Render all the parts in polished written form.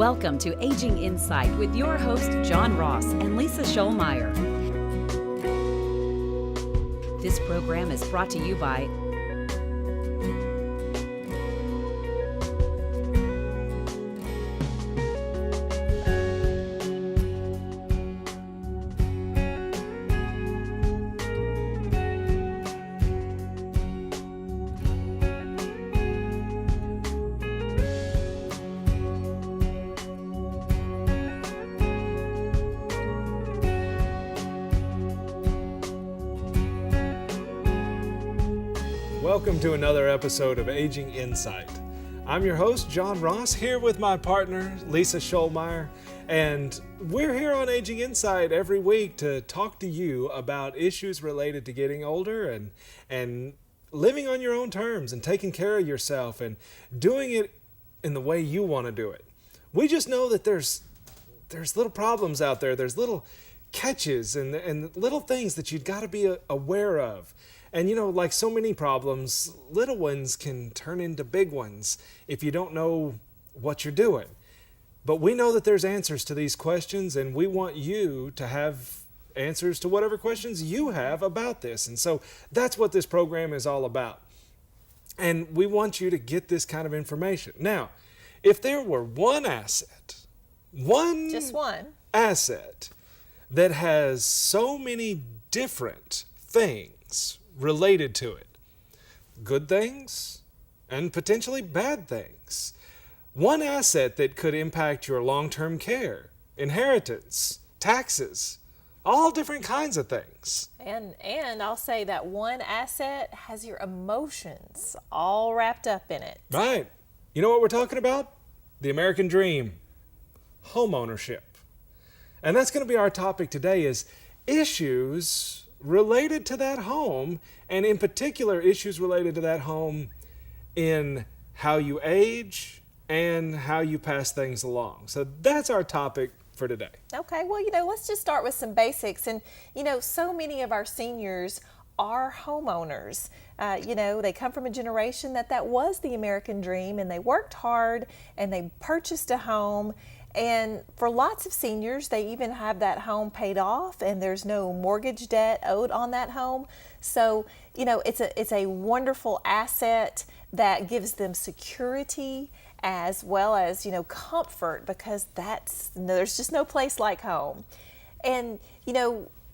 Welcome to Aging Insight with your host, John Ross and Lisa Shoalmire. This program is brought to you by Welcome to another episode of Aging Insight. I'm your host, John Ross, here with my partner, Lisa Shoalmire, and we're here on Aging Insight every week to talk to you about issues related to getting older and living on your own terms and taking care of yourself and doing it in the way you want to do it. We just know that there's little problems out there, there's little catches and little things that you've got to be aware of. And you know, like so many problems, little ones can turn into big ones if you don't know what you're doing. But we know that there's answers to these questions, and we want you to have answers to whatever questions you have about this. And so that's what this program is all about. And we want you to get this kind of information. Now, if there were just one asset that has so many different things related to it, good things and potentially bad things. One asset that could impact your long-term care, inheritance, taxes, all different kinds of things. And I'll say that one asset has your emotions all wrapped up in it. Right. You know what we're talking about? The American dream, home ownership. And that's going to be our topic today, is issues related to that home, and in particular issues related to that home in how you age and how you pass things along. So that's our topic for today. Okay, well, let's just start with some basics. And, so many of our seniors are homeowners. They come from a generation that was the American dream, and they worked hard and they purchased a home. And for lots of seniors, they even have that home paid off and there's no mortgage debt owed on that home. So, it's a wonderful asset that gives them security as well as, comfort, because there's just no place like home. And,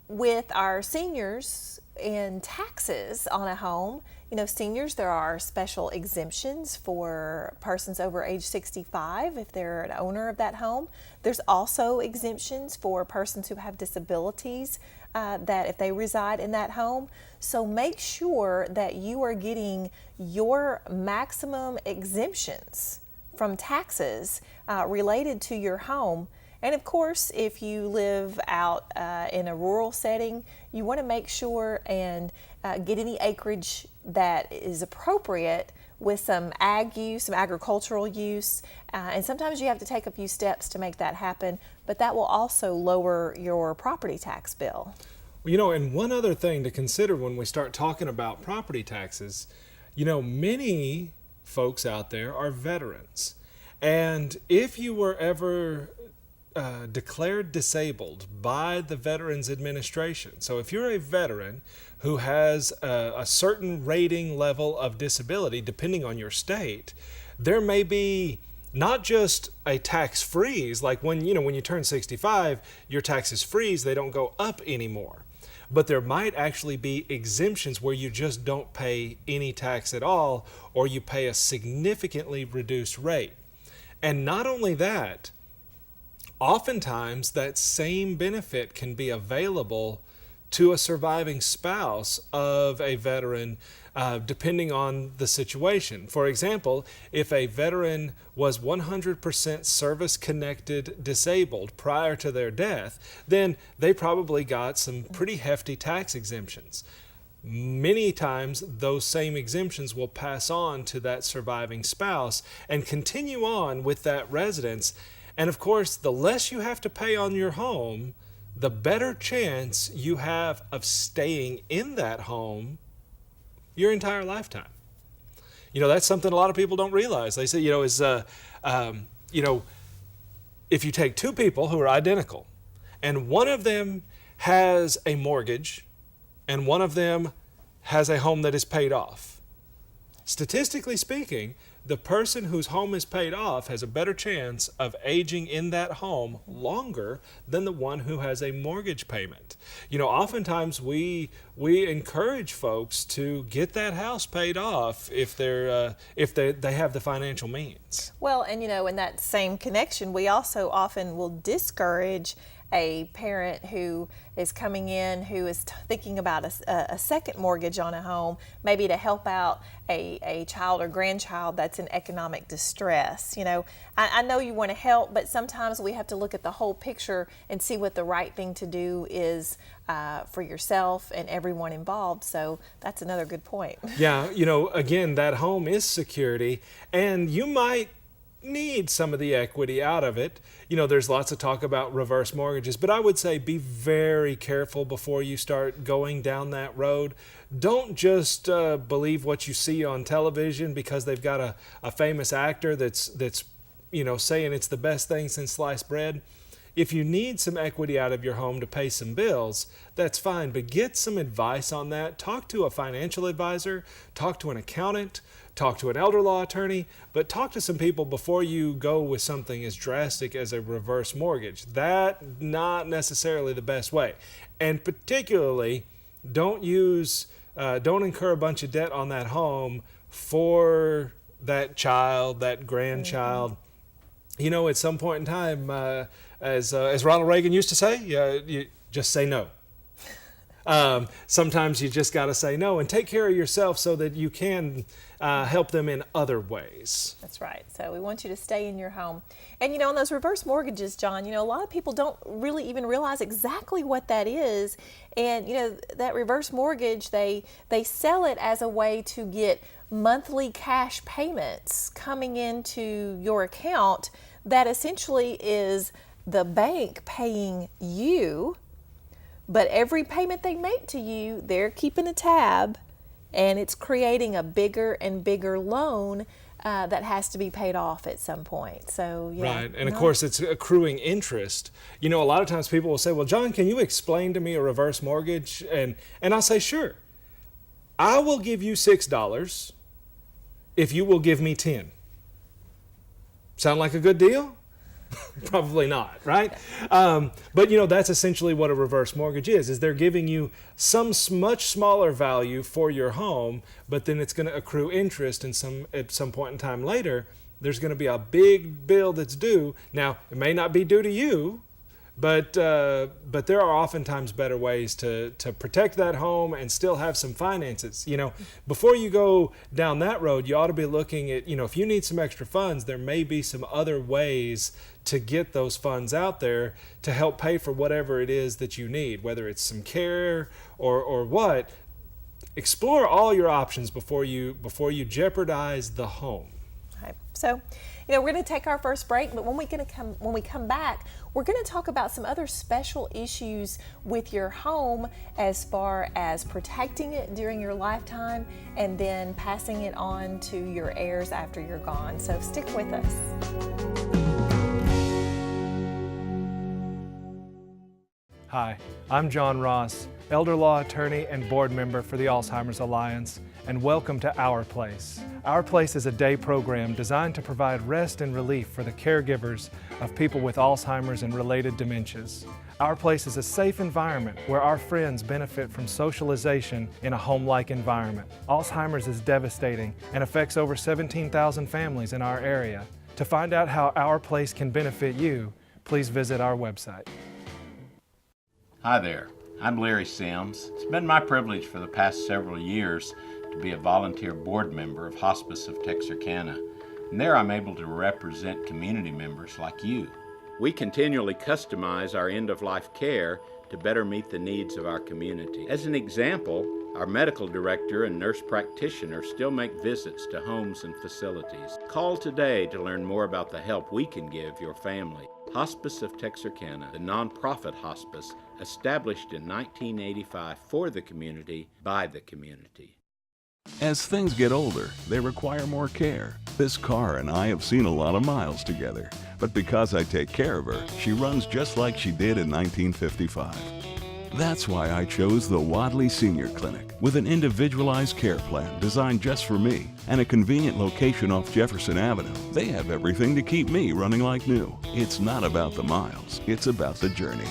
with our seniors and taxes on a home, seniors, there are special exemptions for persons over age 65 if they're an owner of that home. There's also exemptions for persons who have disabilities that if they reside in that home. So make sure that you are getting your maximum exemptions from taxes related to your home. And of course, if you live out in a rural setting, you want to make sure and get any acreage that is appropriate with some ag use, some agricultural use. And sometimes you have to take a few steps to make that happen, but that will also lower your property tax bill. Well, and one other thing to consider when we start talking about property taxes, many folks out there are veterans. And if you were ever declared disabled by the Veterans Administration. So if you're a veteran who has a certain rating level of disability, depending on your state, there may be not just a tax freeze, like when you turn 65, your taxes freeze, they don't go up anymore. But there might actually be exemptions where you just don't pay any tax at all, or you pay a significantly reduced rate. And not only that, oftentimes that same benefit can be available to a surviving spouse of a veteran, depending on the situation. For example, if a veteran was 100% service-connected disabled prior to their death, then they probably got some pretty hefty tax exemptions. Many times those same exemptions will pass on to that surviving spouse and continue on with that residence. And of course, the less you have to pay on your home, the better chance you have of staying in that home your entire lifetime. That's something a lot of people don't realize. They say, if you take two people who are identical and one of them has a mortgage and one of them has a home that is paid off, statistically speaking, the person whose home is paid off has a better chance of aging in that home longer than the one who has a mortgage payment. Oftentimes we encourage folks to get that house paid off if they have the financial means. Well, and in that same connection, we also often will discourage a parent who is coming in who is thinking about a second mortgage on a home, maybe to help out a child or grandchild that's in economic distress. I know you want to help, but sometimes we have to look at the whole picture and see what the right thing to do is for yourself and everyone involved. So that's another good point. Yeah, again, that home is security, and you might need some of the equity out of it. There's lots of talk about reverse mortgages, but I would say be very careful before you start going down that road. Don't just believe what you see on television because they've got a famous actor that's saying it's the best thing since sliced bread. If you need some equity out of your home to pay some bills, that's fine, but get some advice on that. Talk to a financial advisor, talk to an accountant, talk to an elder law attorney, but talk to some people before you go with something as drastic as a reverse mortgage. That's not necessarily the best way. And particularly, don't incur a bunch of debt on that home for that child, that grandchild. At some point in time, as Ronald Reagan used to say, you just say no. Sometimes you just got to say no and take care of yourself so that you can help them in other ways. That's right. So we want you to stay in your home. And on those reverse mortgages, John, a lot of people don't really even realize exactly what that is. And that reverse mortgage, they sell it as a way to get monthly cash payments coming into your account that essentially is the bank paying you, but every payment they make to you, they're keeping a tab, and it's creating a bigger and bigger loan that has to be paid off at some point. So right, and of course it's accruing interest. A lot of times people will say, "Well, John, can you explain to me a reverse mortgage?" And I'll say, "Sure. I will give you $6 if you will give me 10. Sound like a good deal? Probably not, right? But that's essentially what a reverse mortgage is they're giving you some much smaller value for your home, but then it's going to accrue interest, and at some point in time later, there's going to be a big bill that's due. Now, it may not be due to you, but there are oftentimes better ways to protect that home and still have some finances. Before you go down that road, you ought to be looking at, if you need some extra funds, there may be some other ways to get those funds out there to help pay for whatever it is that you need, whether it's some care or what. Explore all your options before you jeopardize the home. Okay. So, we're going to take our first break, but when we come back, we're going to talk about some other special issues with your home as far as protecting it during your lifetime and then passing it on to your heirs after you're gone. So stick with us. Hi, I'm John Ross, elder law attorney and board member for the Alzheimer's Alliance, and welcome to Our Place. Our Place is a day program designed to provide rest and relief for the caregivers of people with Alzheimer's and related dementias. Our Place is a safe environment where our friends benefit from socialization in a home-like environment. Alzheimer's is devastating and affects over 17,000 families in our area. To find out how Our Place can benefit you, please visit our website. Hi there, I'm Larry Sims. It's been my privilege for the past several years to be a volunteer board member of Hospice of Texarkana, and there I'm able to represent community members like you. We continually customize our end-of-life care to better meet the needs of our community. As an example, our medical director and nurse practitioner still make visits to homes and facilities. Call today to learn more about the help we can give your family. Hospice of Texarkana, the nonprofit hospice established in 1985 for the community, by the community. As things get older, they require more care. This car and I have seen a lot of miles together, but because I take care of her, she runs just like she did in 1955. That's why I chose the Wadley Senior Clinic, with an individualized care plan designed just for me and a convenient location off Jefferson Avenue. They have everything to keep me running like new. It's not about the miles, it's about the journey.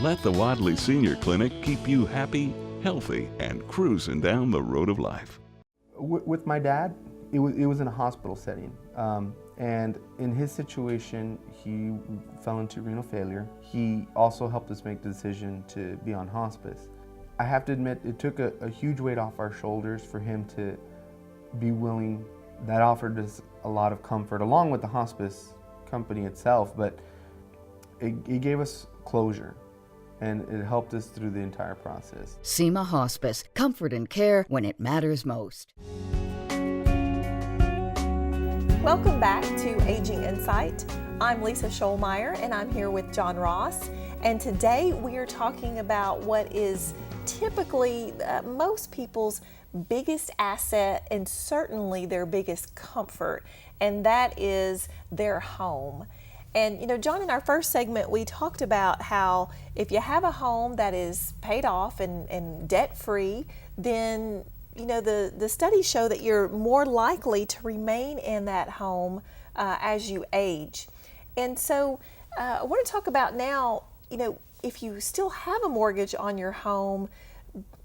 Let the Wadley Senior Clinic keep you happy, healthy, and cruising down the road of life. With my dad, it was in a hospital setting. And in his situation, he fell into renal failure. He also helped us make the decision to be on hospice. I have to admit, it took a huge weight off our shoulders for him to be willing. That offered us a lot of comfort, along with the hospice company itself, but it gave us closure, and it helped us through the entire process. SEMA Hospice, comfort and care when it matters most. Welcome back to Aging Insight. I'm Lisa Shoalmire, and I'm here with John Ross. And today we are talking about what is typically most people's biggest asset and certainly their biggest comfort, and that is their home. And, you know, John, in our first segment, we talked about how if you have a home that is paid off and debt-free, then, you know, the studies show that you're more likely to remain in that home as you age. And so I want to talk about now, you know, if you still have a mortgage on your home,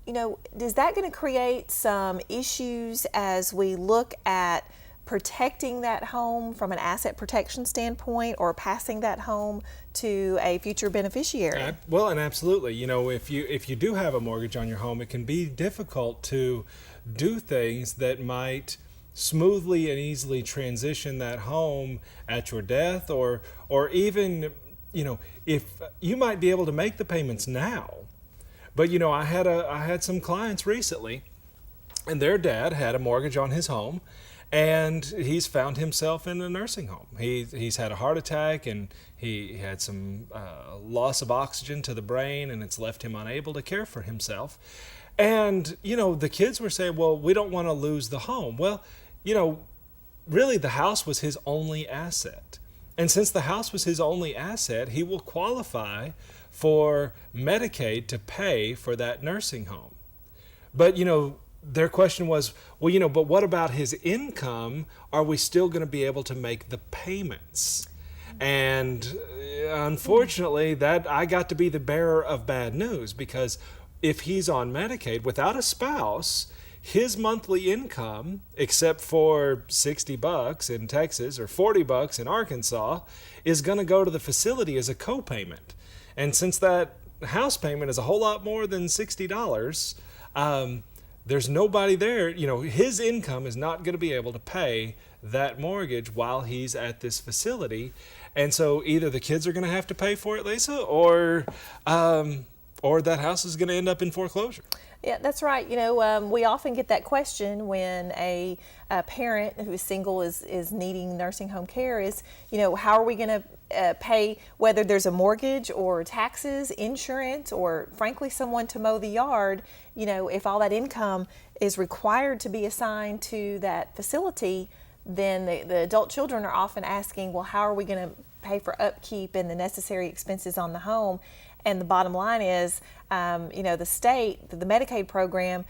you know, is that going to create some issues as we look at protecting that home from an asset protection standpoint, or passing that home to a future beneficiary? Well, and absolutely. You know, if you do have a mortgage on your home, it can be difficult to do things that might smoothly and easily transition that home at your death, or even, you know, if you might be able to make the payments now. But, you know, I had some clients recently, and their dad had a mortgage on his home, and he's found himself in a nursing home. He's had a heart attack, and he had some loss of oxygen to the brain, and it's left him unable to care for himself. And, you know, the kids were saying, well, we don't want to lose the home. Well, you know, really the house was his only asset. And since the house was his only asset, he will qualify for Medicaid to pay for that nursing home. But, you know, their question was, well, you know, but what about his income? Are we still going to be able to make the payments? And unfortunately, that I got to be the bearer of bad news, because if he's on Medicaid without a spouse, his monthly income, except for $60 in Texas or $40 in Arkansas, is going to go to the facility as a co-payment. And since that house payment is a whole lot more than $60, there's nobody there. You know, his income is not going to be able to pay that mortgage while he's at this facility. And so either the kids are going to have to pay for it, Lisa, or that house is going to end up in foreclosure. Yeah, that's right. You know, we often get that question when a parent who's single is needing nursing home care is, you know, how are we going to pay, whether there's a mortgage or taxes, insurance, or frankly someone to mow the yard, you know, if all that income is required to be assigned to that facility, then the adult children are often asking, well, how are we going to pay for upkeep and the necessary expenses on the home? And the bottom line is, you know, the state, the Medicaid program,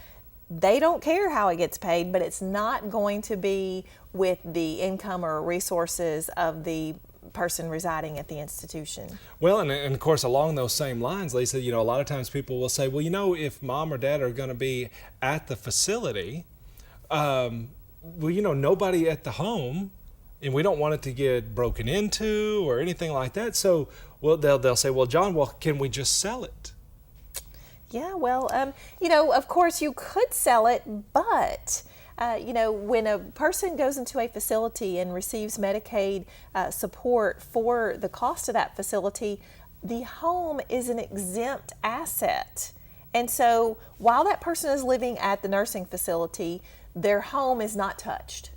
they don't care how it gets paid, but it's not going to be with the income or resources of the person residing at the institution. Well, and of course, along those same lines, Lisa, you know, a lot of times people will say, well, you know, if mom or dad are going to be at the facility, well, you know, nobody at the home, and we don't want it to get broken into or anything like that. So, well, they'll say, well, John, well, can we just sell it? Yeah, well, you know, of course you could sell it, but, you know, when a person goes into a facility and receives Medicaid support for the cost of that facility, the home is an exempt asset. And so while that person is living at the nursing facility, their home is not touched.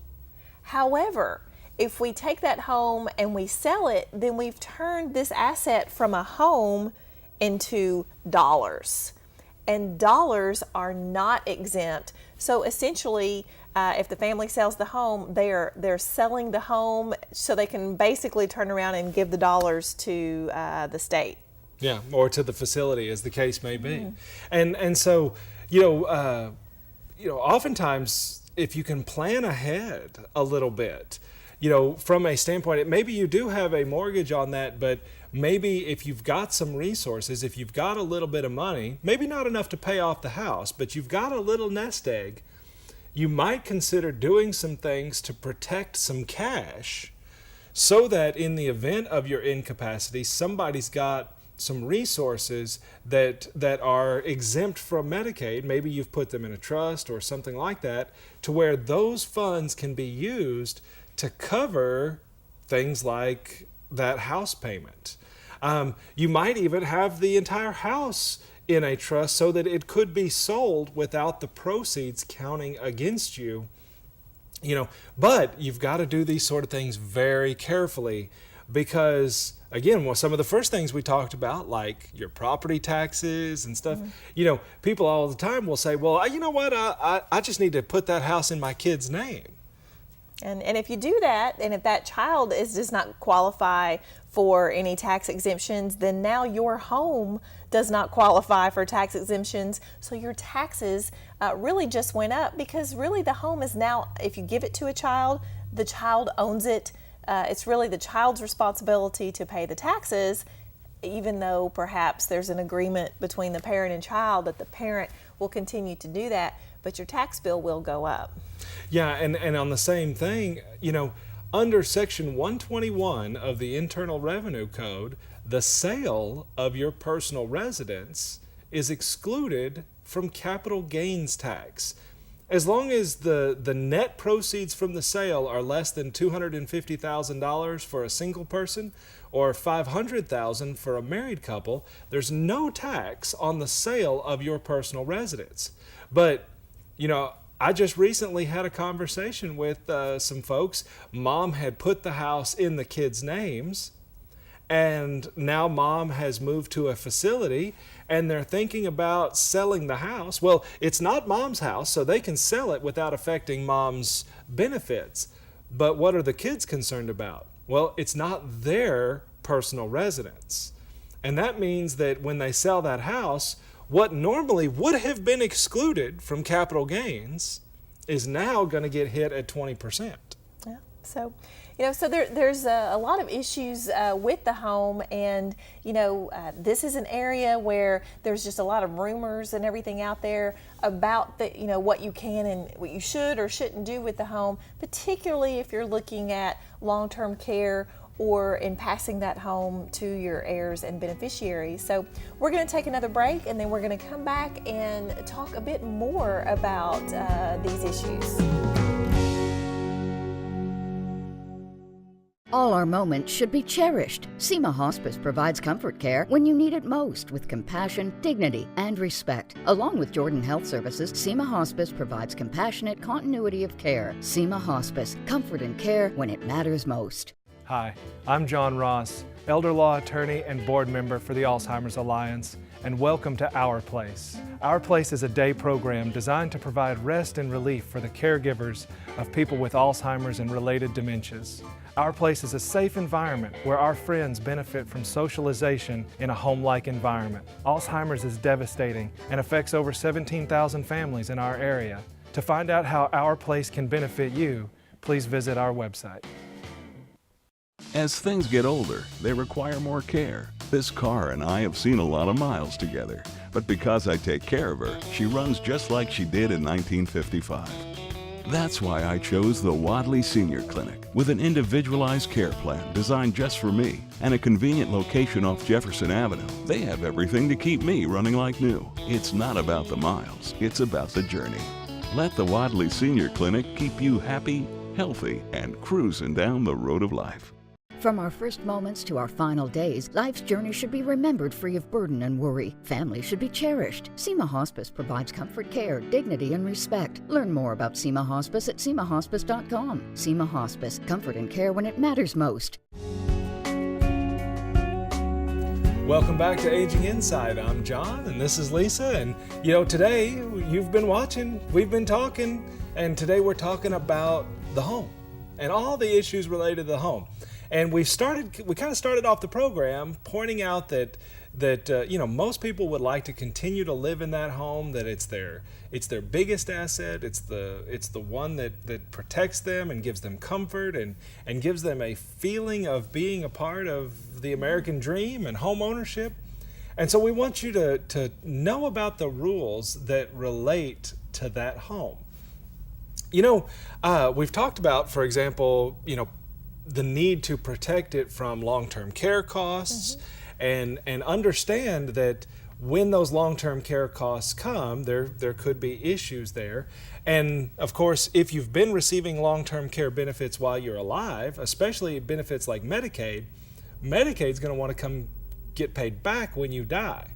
However, if we take that home and we sell it, then we've turned this asset from a home into dollars. And dollars are not exempt So essentially, if the family sells the home, they're selling the home so they can basically turn around and give the dollars to the state. Yeah, or to the facility, as the case may be. And so, oftentimes if you can plan ahead a little bit, from a standpoint, maybe you do have a mortgage on that, but maybe if you've got some resources, if you've got a little bit of money, maybe not enough to pay off the house, but you've got a little nest egg, you might consider doing some things to protect some cash so that in the event of your incapacity, somebody's got some resources that are exempt from Medicaid. Maybe you've put them in a trust or something like that, to where those funds can be used to cover things like that house payment. You might even have the entire house in a trust so that it could be sold without the proceeds counting against you. But you've got to do these sort of things very carefully, because again, some of the first things we talked about, like your property taxes and stuff, people all the time will say, well, you know what, I just need to put that house in my kid's name. And if you do that, and if that child does not qualify for any tax exemptions, then now your home does not qualify for tax exemptions. So your taxes really just went up, because really the home is now, if you give it to a child, the child owns it. It's really the child's responsibility to pay the taxes, even though perhaps there's an agreement between the parent and child that the parent will continue to do that, but your tax bill will go up. Yeah, and on the same thing, under Section 121 of the Internal Revenue Code, the sale of your personal residence is excluded from capital gains tax. As long as the net proceeds from the sale are less than $250,000 for a single person or $500,000 for a married couple, there's no tax on the sale of your personal residence. But, I just recently had a conversation with some folks. Mom had put the house in the kids' names, and now mom has moved to a facility, and they're thinking about selling the house. Well, it's not mom's house, so they can sell it without affecting mom's benefits. But what are the kids concerned about? Well, it's not their personal residence. And that means that when they sell that house, what normally would have been excluded from capital gains is now going to get hit at 20%. Yeah. So, there's a lot of issues with the home, and this is an area where there's just a lot of rumors and everything out there about what you can and what you should or shouldn't do with the home, particularly if you're looking at long-term care or in passing that home to your heirs and beneficiaries. So we're going to take another break, and then we're going to come back and talk a bit more about these issues. All our moments should be cherished. SEMA Hospice provides comfort care when you need it most, with compassion, dignity, and respect. Along with Jordan Health Services, SEMA Hospice provides compassionate continuity of care. SEMA Hospice, comfort and care when it matters most. Hi, I'm John Ross, elder law attorney and board member for the Alzheimer's Alliance, and welcome to Our Place. Our Place is a day program designed to provide rest and relief for the caregivers of people with Alzheimer's and related dementias. Our Place is a safe environment where our friends benefit from socialization in a home-like environment. Alzheimer's is devastating and affects over 17,000 families in our area. To find out how Our Place can benefit you, please visit our website. As things get older, they require more care. This car and I have seen a lot of miles together, but because I take care of her, she runs just like she did in 1955. That's why I chose the Wadley Senior Clinic, with an individualized care plan designed just for me and a convenient location off Jefferson Avenue. They have everything to keep me running like new. It's not about the miles, it's about the journey. Let the Wadley Senior Clinic keep you happy, healthy, and cruising down the road of life. From our first moments to our final days, life's journey should be remembered free of burden and worry. Families should be cherished. SEMA Hospice provides comfort care, dignity, and respect. Learn more about SEMA Hospice at SEMAHospice.com. SEMA Hospice, comfort and care when it matters most. Welcome back to Aging Insight. I'm John and this is Lisa, and today you've been watching, we've been talking, and today we're talking about the home and all the issues related to the home. And we kind of started off the program pointing out that most people would like to continue to live in that home, that it's their biggest asset, it's the one that protects them and gives them comfort and gives them a feeling of being a part of the American dream and home ownership. And so we want you to know about the rules that relate to that home. We've talked about, for example, the need to protect it from long-term care costs, and understand that when those long-term care costs come, there could be issues there. And of course, if you've been receiving long-term care benefits while you're alive, especially benefits like Medicaid's going to want to come get paid back when you die.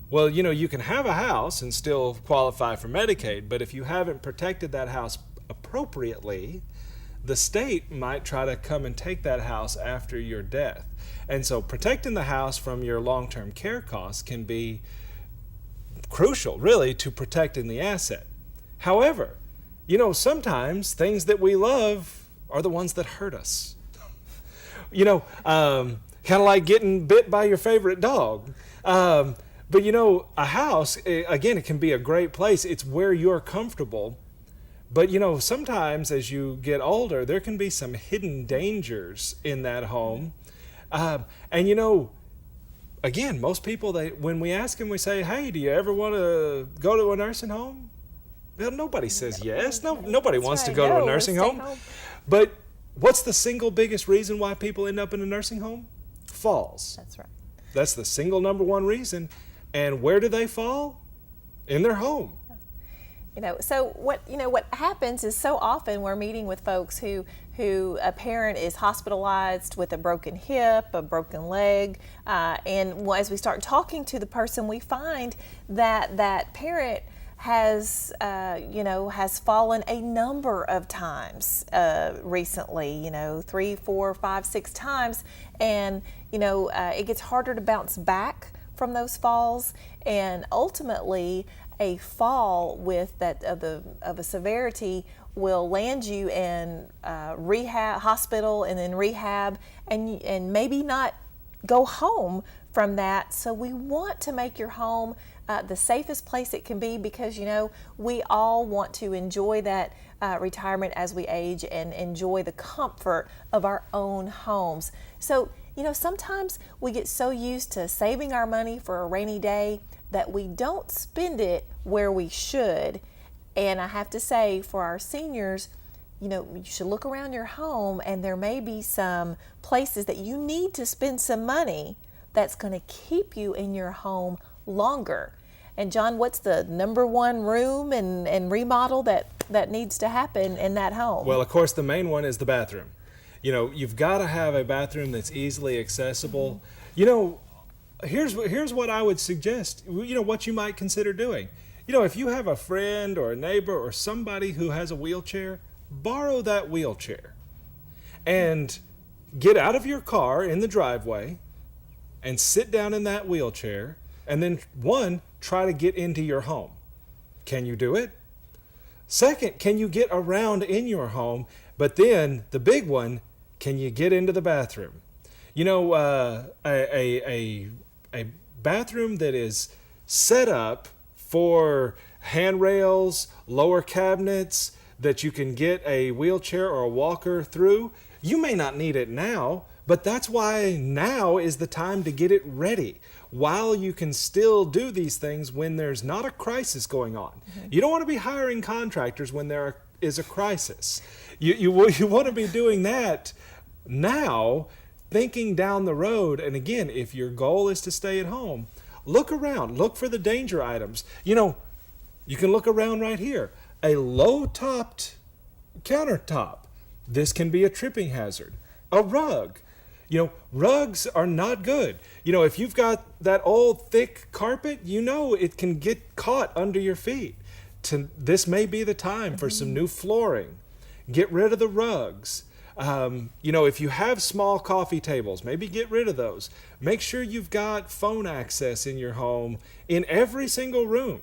Well, you can have a house and still qualify for Medicaid, but if you haven't protected that house appropriately, the state might try to come and take that house after your death. And so protecting the house from your long-term care costs can be crucial, really, to protecting the asset. However, sometimes things that we love are the ones that hurt us. Kind of like getting bit by your favorite dog. But a house, again, it can be a great place. It's where you're comfortable. But sometimes as you get older, there can be some hidden dangers in that home. Again, most people, when we ask them, we say, hey, do you ever want to go to a nursing home? Well, nobody says yes. Nobody wants to go to a nursing home. But what's the single biggest reason why people end up in a nursing home? Falls. That's right. That's the single number one reason. And where do they fall? In their home. So what happens is so often we're meeting with folks who a parent is hospitalized with a broken hip, a broken leg, and as we start talking to the person, we find that parent has fallen a number of times recently, 3, 4, 5, 6 times, and it gets harder to bounce back from those falls, and ultimately a fall with that of a severity will land you in rehab hospital and then rehab, and maybe not go home from that. So we want to make your home the safest place it can be, because we all want to enjoy that retirement as we age and enjoy the comfort of our own homes. So sometimes we get so used to saving our money for a rainy day that we don't spend it where we should. And I have to say, for our seniors, you should look around your home, and there may be some places that you need to spend some money that's going to keep you in your home longer. And John, what's the number one room and remodel that needs to happen in that home? Well, of course, the main one is the bathroom. You've got to have a bathroom that's easily accessible. Here's what I would suggest, what you might consider doing. If you have a friend or a neighbor or somebody who has a wheelchair, borrow that wheelchair and get out of your car in the driveway and sit down in that wheelchair, and then try to get into your home. Can you do it? Second, can you get around in your home? But then the big one, can you get into the bathroom? A bathroom that is set up for handrails, lower cabinets, that you can get a wheelchair or a walker through. You may not need it now, but that's why now is the time to get it ready, while you can still do these things when there's not a crisis going on. You don't want to be hiring contractors when there is a crisis. You want to be doing that now, thinking down the road. And again, if your goal is to stay at home, look around, look for the danger items. You can look around right here. A low-topped countertop. This can be a tripping hazard. A rug. Rugs are not good. If you've got that old thick carpet, it can get caught under your feet. This may be the time for some new flooring. Get rid of the rugs. If you have small coffee tables, maybe get rid of those. Make sure you've got phone access in your home in every single room.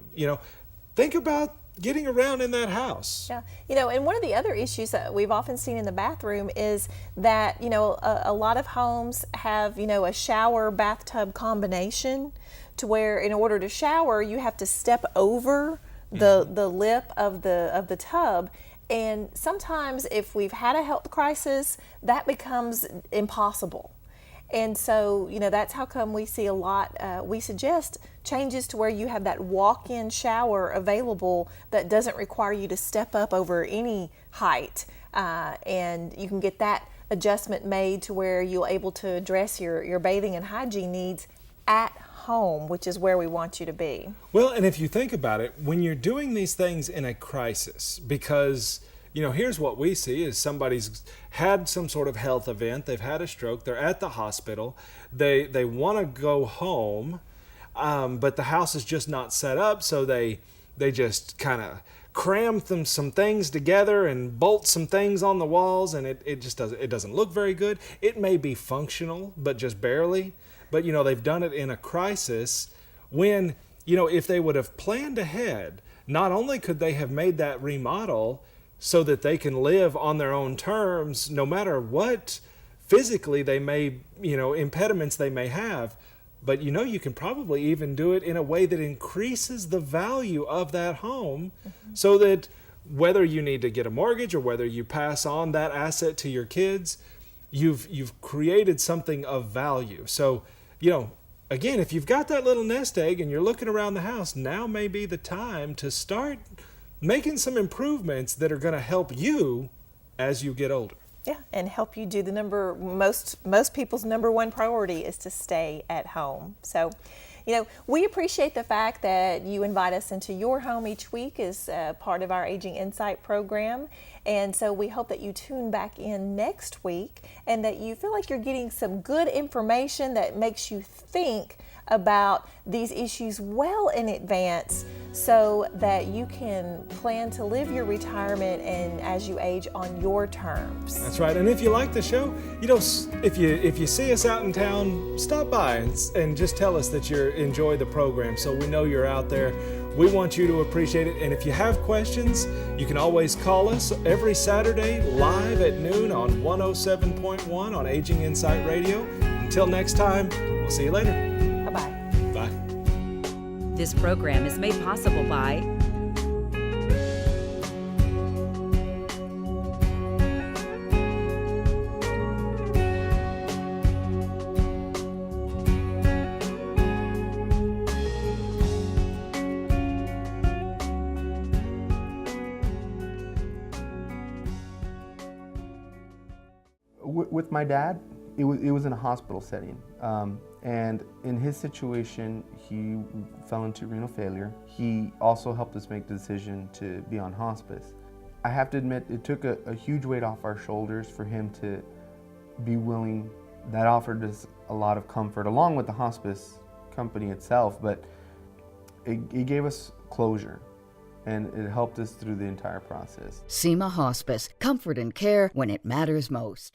Think about getting around in that house. Yeah, and one of the other issues that we've often seen in the bathroom is that, a lot of homes have, a shower bathtub combination to where in order to shower, you have to step over the lip of the tub. And sometimes if we've had a health crisis, that becomes impossible. And so, that's how come we see a lot, we suggest changes to where you have that walk-in shower available that doesn't require you to step up over any height. And you can get that adjustment made to where you're able to address your bathing and hygiene needs at home, which is where we want you to be. Well, and if you think about it, when you're doing these things in a crisis, because here's what we see is somebody's had some sort of health event, they've had a stroke, they're at the hospital, they want to go home, but the house is just not set up, so they just kind of cram some things together and bolt some things on the walls, and it doesn't look very good. It may be functional, but just barely. But they've done it in a crisis when, if they would have planned ahead, not only could they have made that remodel so that they can live on their own terms, no matter what physically they may, impediments they may have, but you can probably even do it in a way that increases the value of that home, so that whether you need to get a mortgage or whether you pass on that asset to your kids, you've created something of value. So, again, if you've got that little nest egg and you're looking around the house, now may be the time to start making some improvements that are going to help you as you get older. Yeah, and help you do most people's number one priority is to stay at home. So, we appreciate the fact that you invite us into your home each week as part of our Aging Insight program. And so we hope that you tune back in next week and that you feel like you're getting some good information that makes you think about these issues well in advance so that you can plan to live your retirement and as you age on your terms. That's right. And if you like the show, if you see us out in town, stop by and just tell us that you enjoy the program so we know you're out there. We want you to appreciate it. And if you have questions, you can always call us every Saturday live at noon on 107.1 on Aging Insight Radio. Until next time, we'll see you later. Bye-bye. Bye. This program is made possible by With my dad, it was in a hospital setting. And in his situation, he fell into renal failure. He also helped us make the decision to be on hospice. I have to admit, it took a huge weight off our shoulders for him to be willing. That offered us a lot of comfort, along with the hospice company itself, but it gave us closure, and it helped us through the entire process. SEMA Hospice, comfort and care when it matters most.